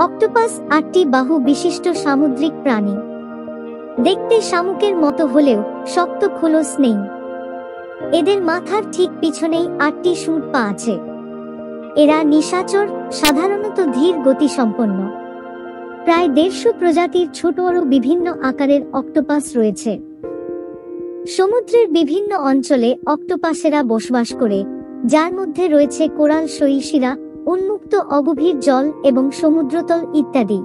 Octopus 8টি বাহু বিশিষ্ট সামুদ্রিক প্রাণী। দেখতে শামুকের মতো হলেও শক্ত খোলস নেই। এদের মাথার ঠিক পিছনেই 8টি সুঁড় পা আছে। এরা নিশাচর, সাধারণত ধীর গতিসম্পন্ন। প্রায় 150 প্রজাতির ছোট বড় বিভিন্ন আকারের অক্টোপাস রয়েছে। সমুদ্রের বিভিন্ন অঞ্চলে অক্টোপাসেরা বসবাস করে, যার মধ্যে রয়েছে কোরাল সহিসীরা, উন্মুক্ত অগভীর জল এবং সমুদ্রতল ইত্যাদি।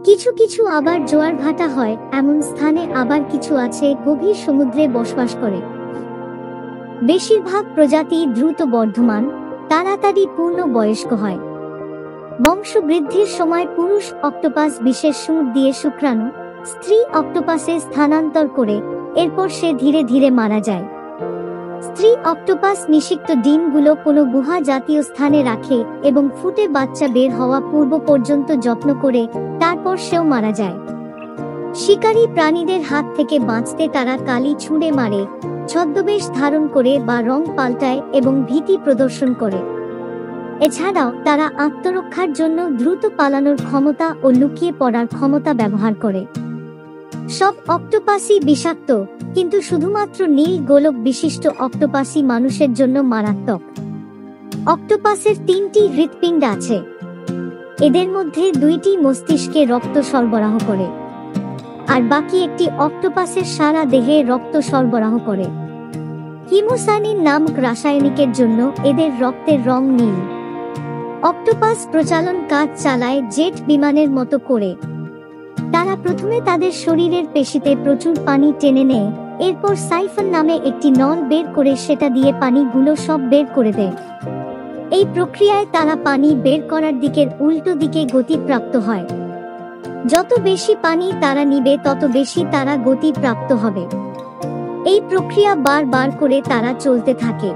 কিছু কিছু আবার জোয়ার ভাটা হয় এমন স্থানে, আবার কিছু আছে গভীর সমুদ্রে বসবাস করে। বেশিরভাগ প্রজাতি দ্রুত বর্ধমান, তাড়াতাড়ি পূর্ণ বয়স্ক হয়। বংশবৃদ্ধির সময় পুরুষ অক্টোপাস বিশেষ সুঁড় দিয়ে শুক্রাণু স্ত্রী অক্টোপাসে স্থানান্তর করে, এরপর সে ধীরে ধীরে মারা যায়। স্ত্রী অক্টোপাস নিষিক্ত ডিমগুলো কোনো গুহা জাতীয় স্থানে রাখে এবং ফুটে বাচ্চা বের হওয়া পূর্ব পর্যন্ত যত্ন করে, তারপর সেও মারা যায়। শিকারী প্রাণীদের হাত থেকে বাঁচতে তারা কালি ছুঁড়ে মারে, ছদ্মবেশ ধারণ করে বা রং পাল্টায় এবং ভীতি প্রদর্শন করে। এছাড়াও তারা আত্মরক্ষার জন্য দ্রুত পালানোর ক্ষমতা ও লুকিয়ে পড়ার ক্ষমতা ব্যবহার করে। সব অক্টোপাসই বিষাক্ত, কিন্তু শুধুমাত্র নীল গোলক বিশিষ্ট অক্টোপাসই মানুষের জন্য মারাত্মক। অক্টোপাসের 3টি হৃৎপিণ্ড আছে। এদের মধ্যে 2টি মস্তিষ্কে রক্ত সরবরাহ করে, আর বাকি একটি অক্টোপাসের সারা দেহে রক্ত সরবরাহ করে। হিমোসায়ানিন নামক রাসায়নিকের জন্য এদের রক্তের রং নীল। অক্টোপাস প্রচালন কাজ চালায় জেট বিমানের মতো করে। তারা প্রথমে তাদের শরীরের পেশিতে প্রচুর পানি টেনে নেয়, এরপর সাইফন নামে একটি নল বের করে সেটা দিয়ে পানিগুলো সব বের করে দেয়। এই প্রক্রিয়ায় তারা পানি বের করার দিকের উল্টো দিকে গতিপ্রাপ্ত হয়। যত বেশি পানি তারা নিবে তত বেশি তারা গতিপ্রাপ্ত হবে। এই প্রক্রিয়া বারবার করে তারা চলতে থাকে।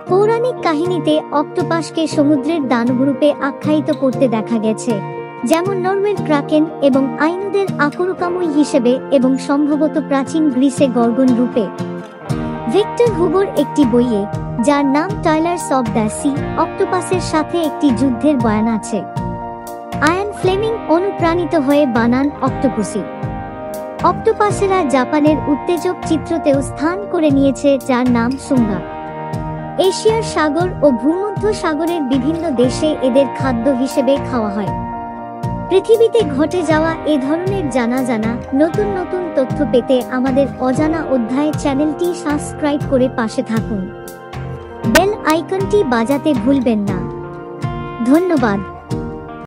পৌরাণিক কাহিনীতে অক্টোপাসকে সমুদ্রের দানব রূপে আখ্যায়িত করতে দেখা গেছে, যেমন নরওয়ের ক্রাকেন এবং আইনুদের আকরকামুই হিসেবে, এবং সম্ভবত প্রাচীন গ্রিসে গর্গন রূপে। ভিক্টর হুগোর একটি বইয়ে, যার নাম টাইলার্স অব দ্য সি, অক্টোপাসের সাথে একটি যুদ্ধের বয়ান আছে। আয়ান ফ্লেমিং অনুপ্রাণিত হয়ে বানান অক্টোপুসি। অক্টোপাসেরা জাপানের উত্তেজক চিত্রতেও স্থান করে নিয়েছে, যার নাম সুঙ্গা। এশিয়ার সাগর ও ভূমধ্য সাগরের বিভিন্ন দেশে এদের খাদ্য হিসেবে খাওয়া হয়। পৃথিবীতে ঘটে যাওয়া এ ধরনের জানা নতুন নতুন তথ্য পেতে আমাদের অজানা অধ্যায় চ্যানেলটি সাবস্ক্রাইব করে পাশে থাকুন। বেল আইকনটি বাজাতে ভুলবেন না। ধন্যবাদ।